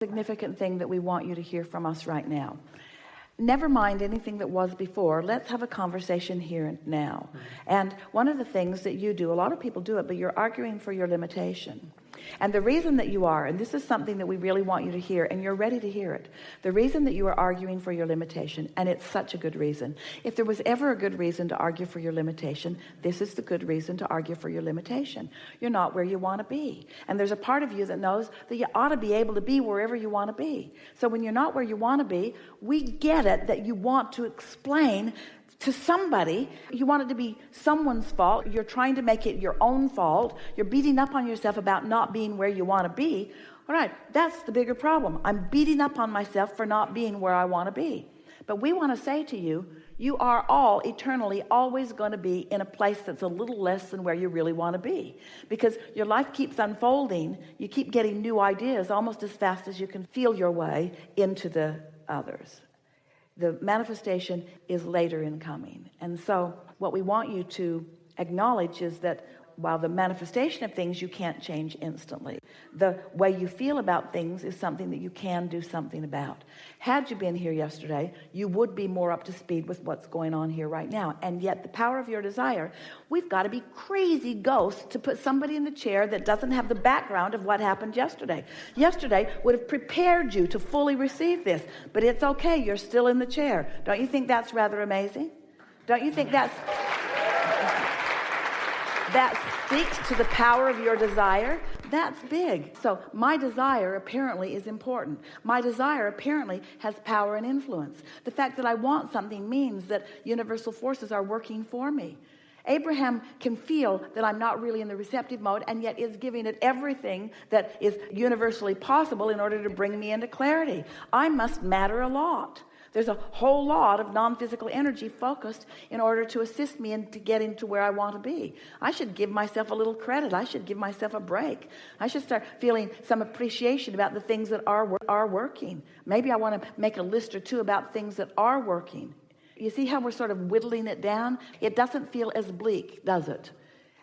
significant thing that we want you to hear from us right now. Never mind anything that was before. Let's have a conversation here and now. And one of the things that you do, a lot of people do it, but you're arguing for your limitation. And the reason that you are, and this is something that we really want you to hear, and you're ready to hear it, the reason that you are arguing for your limitation, and it's such a good reason. If there was ever a good reason to argue for your limitation, this is the good reason to argue for your limitation. You're not where you want to be. And there's a part of you that knows that you ought to be able to be wherever you want to be. So when you're not where you want to be, we get it that you want to explain to somebody. You want it to be someone's fault. You're trying to make it your own fault. You're beating up on yourself about not being where you want to be. All right, that's the bigger problem. I'm beating up on myself for not being where I want to be. But we want to say to you, you are all eternally always going to be in a place that's a little less than where you really want to be. Because your life keeps unfolding. You keep getting new ideas almost as fast as you can feel your way into the others. The manifestation is later in coming. And so what we want you to acknowledge is that while the manifestation of things you can't change instantly, the way you feel about things is something that you can do something about. Had you been here yesterday, you would be more up to speed with what's going on here right now. And yet the power of your desire, we've got to be crazy ghosts to put somebody in the chair that doesn't have the background of what happened yesterday. Yesterday would have prepared you to fully receive this, but it's okay, you're still in the chair. Don't you think that's rather amazing? Don't you think that speaks to the power of your desire? That's big. So my desire apparently is important. My desire apparently has power and influence. The fact that I want something means that universal forces are working for me. Abraham can feel that I'm not really in the receptive mode, and yet is giving it everything that is universally possible in order to bring me into clarity. I must matter a lot. There's a whole lot of non-physical energy focused in order to assist me and to get into where I want to be. I should give myself a little credit. I should give myself a break. I should start feeling some appreciation about the things that are working. Maybe I want to make a list or two about things that are working. You see how we're sort of whittling it down? It doesn't feel as bleak, does it?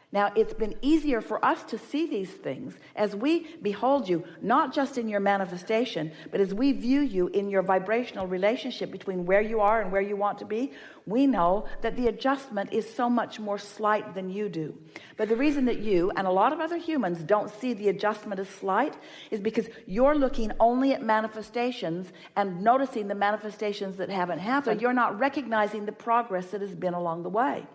Now, it's been easier for us to see these things as we behold you, not just in your manifestation, but as we view you in your vibrational relationship between where you are and where you want to be. We know that the adjustment is so much more slight than you do. But the reason that you and a lot of other humans don't see the adjustment as slight is because you're looking only at manifestations and noticing the manifestations that haven't happened. So you're not recognizing the progress that has been along the way.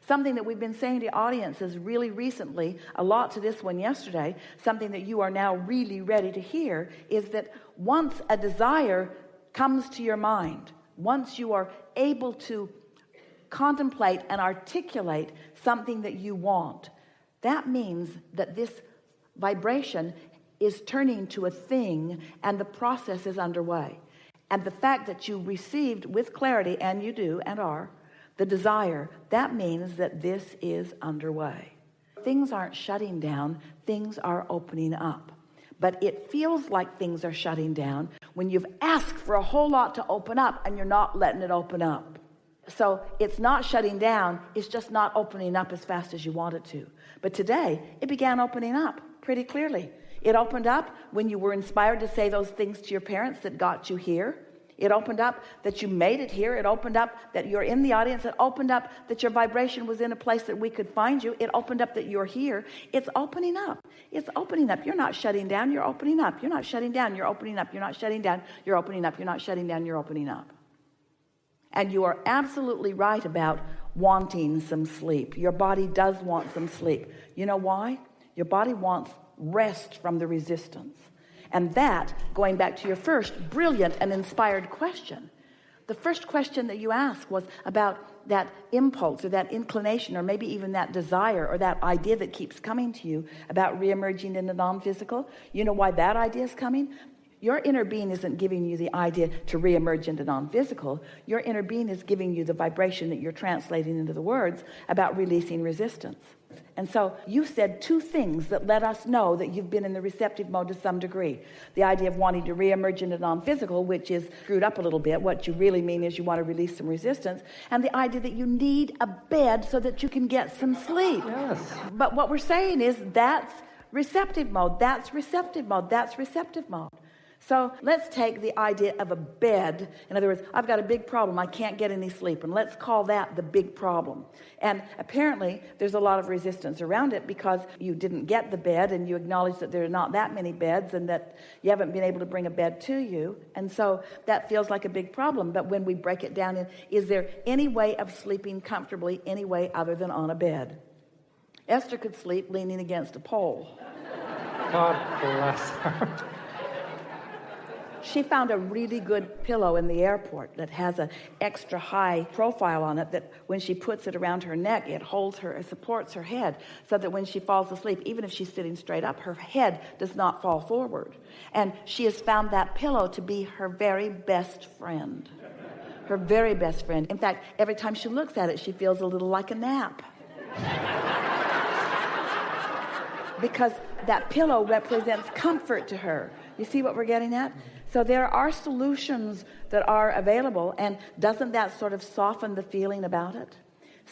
Something that we've been saying to audiences really recently, a lot to this one yesterday, something that you are now really ready to hear, is that once a desire comes to your mind, once you are able to contemplate and articulate something that you want, that means that this vibration is turning to a thing and the process is underway. And the fact that you received with clarity, and you do and are, the desire, that means that this is underway. Things aren't shutting down, things are opening up. But it feels like things are shutting down when you've asked for a whole lot to open up and you're not letting it open up. So it's not shutting down, it's just not opening up as fast as you want it to. But today, it began opening up pretty clearly. It opened up when you were inspired to say those things to your parents that got you here. It opened up that you made it here. It opened up that you're in the audience. It opened up that your vibration was in a place that we could find you. It opened up that you're here. It's opening up. It's opening up. You're not shutting down. You're opening up. You're not shutting down. You're opening up. You're not shutting down. You're opening up. You're not shutting down. You're opening up. And you are absolutely right about wanting some sleep. Your body does want some sleep. You know why? Your body wants rest from the resistance. And that, going back to your first brilliant and inspired question, the first question that you asked was about that impulse or that inclination or maybe even that desire or that idea that keeps coming to you about reemerging in the non-physical. You know why that idea is coming? Your inner being isn't giving you the idea to reemerge into non-physical. Your inner being is giving you the vibration that you're translating into the words about releasing resistance. And so you said two things that let us know that you've been in the receptive mode to some degree. The idea of wanting to reemerge into non-physical, which is screwed up a little bit. What you really mean is you want to release some resistance. And the idea that you need a bed so that you can get some sleep. Yes. But what we're saying is that's receptive mode. That's receptive mode. That's receptive mode. So let's take the idea of a bed. In other words, I've got a big problem. I can't get any sleep. And let's call that the big problem. And apparently there's a lot of resistance around it because you didn't get the bed and you acknowledge that there are not that many beds and that you haven't been able to bring a bed to you. And so that feels like a big problem. But when we break it down, is there any way of sleeping comfortably any way other than on a bed? Esther could sleep leaning against a pole. God bless her. She found a really good pillow in the airport that has an extra high profile on it that when she puts it around her neck, it holds her, it supports her head so that when she falls asleep, even if she's sitting straight up, her head does not fall forward. And she has found that pillow to be her very best friend. Her very best friend. In fact, every time she looks at it, she feels a little like a nap. Because that pillow represents comfort to her. You see what we're getting at? So there are solutions that are available, and doesn't that sort of soften the feeling about it?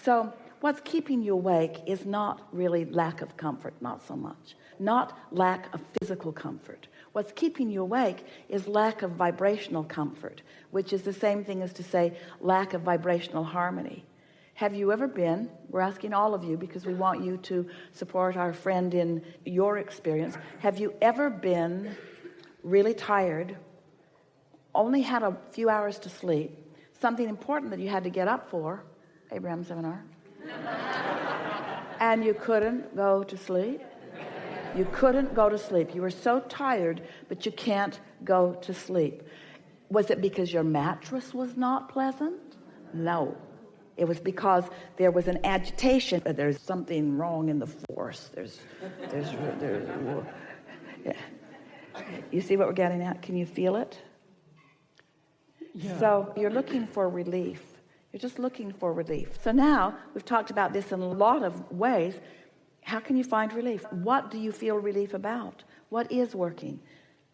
So what's keeping you awake is not really lack of comfort, not so much. Not lack of physical comfort. What's keeping you awake is lack of vibrational comfort, which is the same thing as to say lack of vibrational harmony. Have you ever been, we're asking all of you because we want you to support our friend in your experience. Have you ever been really tired, only had a few hours to sleep, something important that you had to get up for, Abraham seminar, and you couldn't go to sleep? You couldn't go to sleep. You were so tired, but you can't go to sleep. Was it because your mattress was not pleasant? No. It was because there was an agitation. There's something wrong in the force. There's yeah. You see what we're getting at? Can you feel it? Yeah. So you're looking for relief. You're just looking for relief. So now we've talked about this in a lot of ways. How can you find relief? What do you feel relief about? What is working?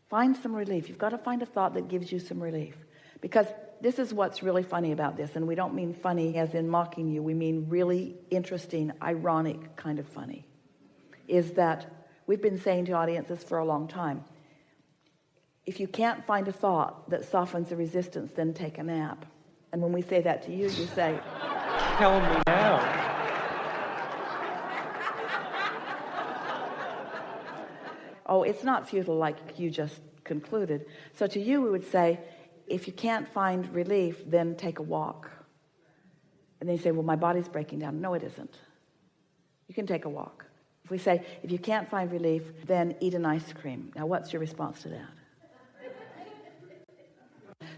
Find some relief. You've got to find a thought that gives you some relief. Because this is what's really funny about this. And we don't mean funny as in mocking you. We mean really interesting, ironic kind of funny. Is that we've been saying to audiences for a long time, if you can't find a thought that softens the resistance, then take a nap. And when we say that to you, you say, Tell me now. oh, it's not futile like you just concluded. So to you, we would say, if you can't find relief, then take a walk. And then you say, well, my body's breaking down. No, it isn't. You can take a walk. If we say, if you can't find relief, then eat an ice cream. Now, what's your response to that?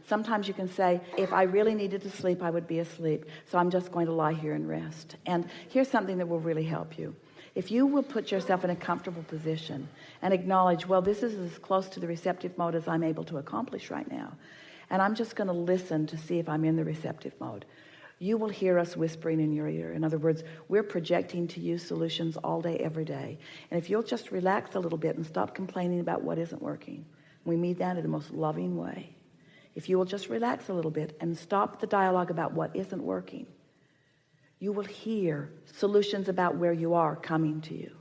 Sometimes you can say, if I really needed to sleep, I would be asleep. So I'm just going to lie here and rest. And here's something that will really help you. If you will put yourself in a comfortable position and acknowledge, well, this is as close to the receptive mode as I'm able to accomplish right now. And I'm just going to listen to see if I'm in the receptive mode. You will hear us whispering in your ear. In other words, we're projecting to you solutions all day, every day. And if you'll just relax a little bit and stop complaining about what isn't working, we mean that in the most loving way. If you will just relax a little bit and stop the dialogue about what isn't working, you will hear solutions about where you are coming to you.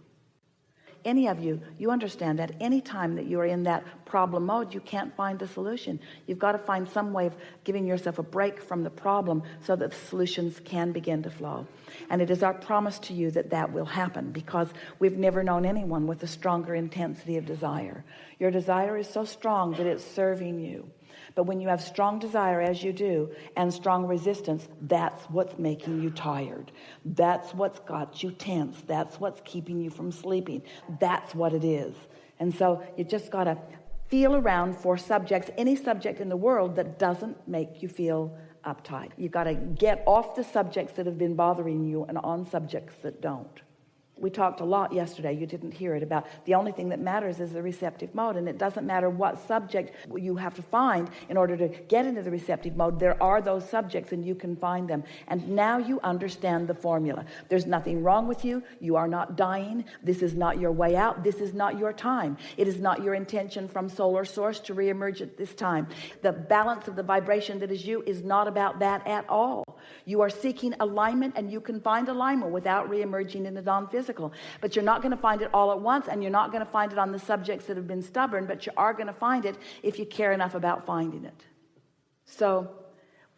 Any of you, you understand that any time that you are in that problem mode, you can't find the solution. You've got to find some way of giving yourself a break from the problem so that the solutions can begin to flow. And it is our promise to you that that will happen, because we've never known anyone with a stronger intensity of desire. Your desire is so strong that it's serving you. But when you have strong desire, as you do, and strong resistance, that's what's making you tired. That's what's got you tense. That's what's keeping you from sleeping. That's what it is. And so you just got to feel around for subjects, any subject in the world that doesn't make you feel uptight. You've got to get off the subjects that have been bothering you and on subjects that don't. We talked a lot yesterday, you didn't hear it, about the only thing that matters is the receptive mode. And it doesn't matter what subject you have to find in order to get into the receptive mode. There are those subjects and you can find them. And now you understand the formula. There's nothing wrong with you. You are not dying. This is not your way out. This is not your time. It is not your intention from solar source to reemerge at this time. The balance of the vibration that is you is not about that at all. You are seeking alignment, and you can find alignment without re-emerging in the non-physical. But you're not going to find it all at once, and you're not going to find it on the subjects that have been stubborn, but you are going to find it if you care enough about finding it. So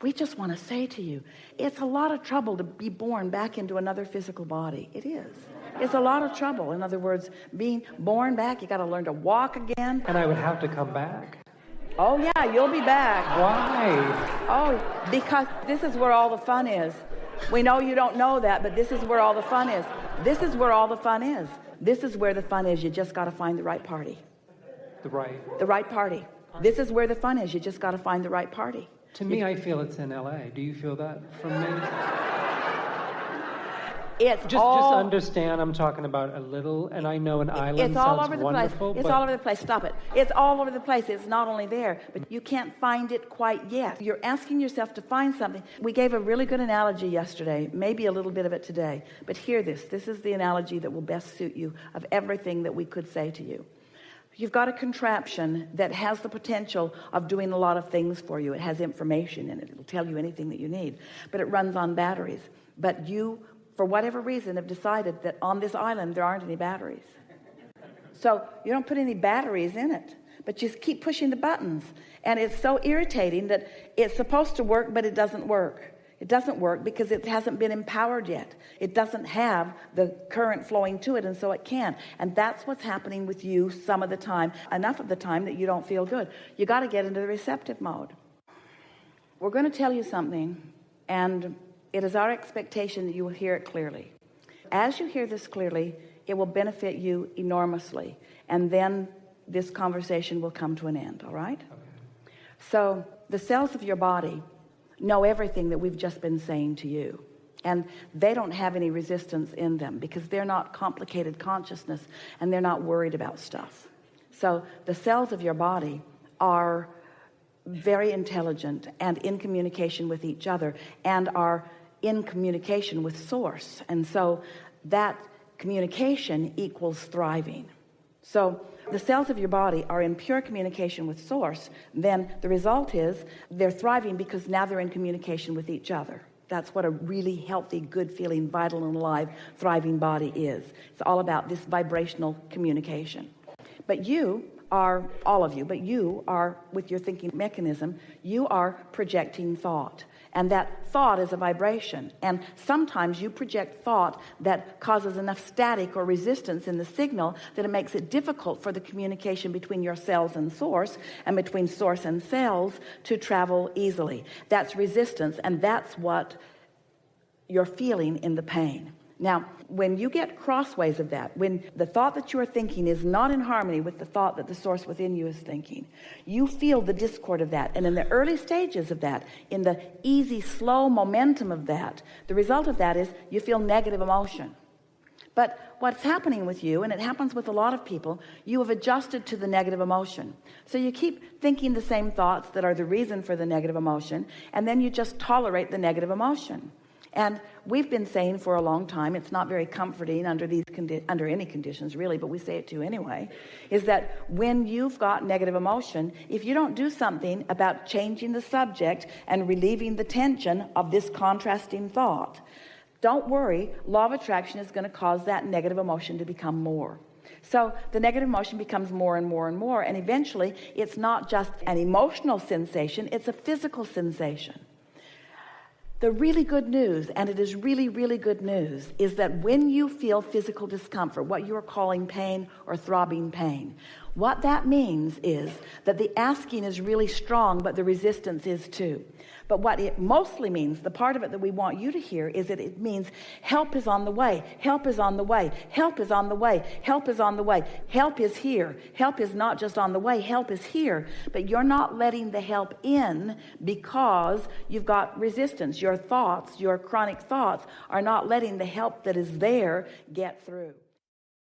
we just want to say to you, it's a lot of trouble to be born back into another physical body. It is. It's a lot of trouble. In other words, being born back, you got to learn to walk again. And I would have to come back. Oh yeah, you'll be back. Why? Oh, because this is where all the fun is. We know you don't know that, but this is where all the fun is. This is where all the fun is. This is where the fun is. You just got to find the right party. The right party. This is where the fun is. You just got to find the right party. To me, I feel it's in LA. Do you feel that from me? It's just understand I'm talking about a little, and I know an island it's all sounds over the wonderful. Place. It's all over the place. Stop it. It's all over the place. It's not only there, but you can't find it quite yet. You're asking yourself to find something. We gave a really good analogy yesterday, maybe a little bit of it today, but hear this. This is the analogy that will best suit you of everything that we could say to you. You've got a contraption that has the potential of doing a lot of things for you. It has information in it. It'll tell you anything that you need, but it runs on batteries. But you, for whatever reason, have decided that on this island there aren't any batteries. So you don't put any batteries in it, but you keep pushing the buttons. And it's so irritating that it's supposed to work, but it doesn't work. It doesn't work because it hasn't been empowered yet. It doesn't have the current flowing to it, and so it can't. And that's what's happening with you some of the time, enough of the time that you don't feel good. You got to get into the receptive mode. We're going to tell you something, and it is our expectation that you will hear it clearly. As you hear this clearly, it will benefit you enormously, and then this conversation will come to an end, all right? Okay. So the cells of your body know everything that we've just been saying to you, and they don't have any resistance in them because they're not complicated consciousness, and they're not worried about stuff. So the cells of your body are very intelligent and in communication with each other, and are in communication with source, and so that communication equals thriving. So the cells of your body are in pure communication with source, then the result is they're thriving because now they're in communication with each other. That's what a really healthy, good feeling, vital and alive, thriving body is. It's all about this vibrational communication. But you are, all of you, but you are, with your thinking mechanism, you are projecting thought. And that thought is a vibration. And sometimes you project thought that causes enough static or resistance in the signal that it makes it difficult for the communication between your cells and source, and between source and cells, to travel easily. That's resistance, and that's what you're feeling in the pain. Now, when you get crossways of that, when the thought that you're thinking is not in harmony with the thought that the source within you is thinking, you feel the discord of that. And in the early stages of that, in the easy, slow momentum of that, the result of that is you feel negative emotion. But what's happening with you, and it happens with a lot of people, you have adjusted to the negative emotion. So you keep thinking the same thoughts that are the reason for the negative emotion, and then you just tolerate the negative emotion. And we've been saying for a long time, it's not very comforting under under any conditions really, but we say it to you anyway, is that when you've got negative emotion, if you don't do something about changing the subject and relieving the tension of this contrasting thought, don't worry, law of attraction is going to cause that negative emotion to become more. So the negative emotion becomes more and more and more, and eventually it's not just an emotional sensation, it's a physical sensation. The really good news, and it is really, really good news, is that when you feel physical discomfort, what you are calling pain or throbbing pain, what that means is that the asking is really strong, but the resistance is too. But what it mostly means, the part of it that we want you to hear, is that it means help is on the way, help is on the way, help is on the way, help is on the way, help is here. Help is not just on the way, help is here. But you're not letting the help in because you've got resistance. Your thoughts, your chronic thoughts, are not letting the help that is there get through.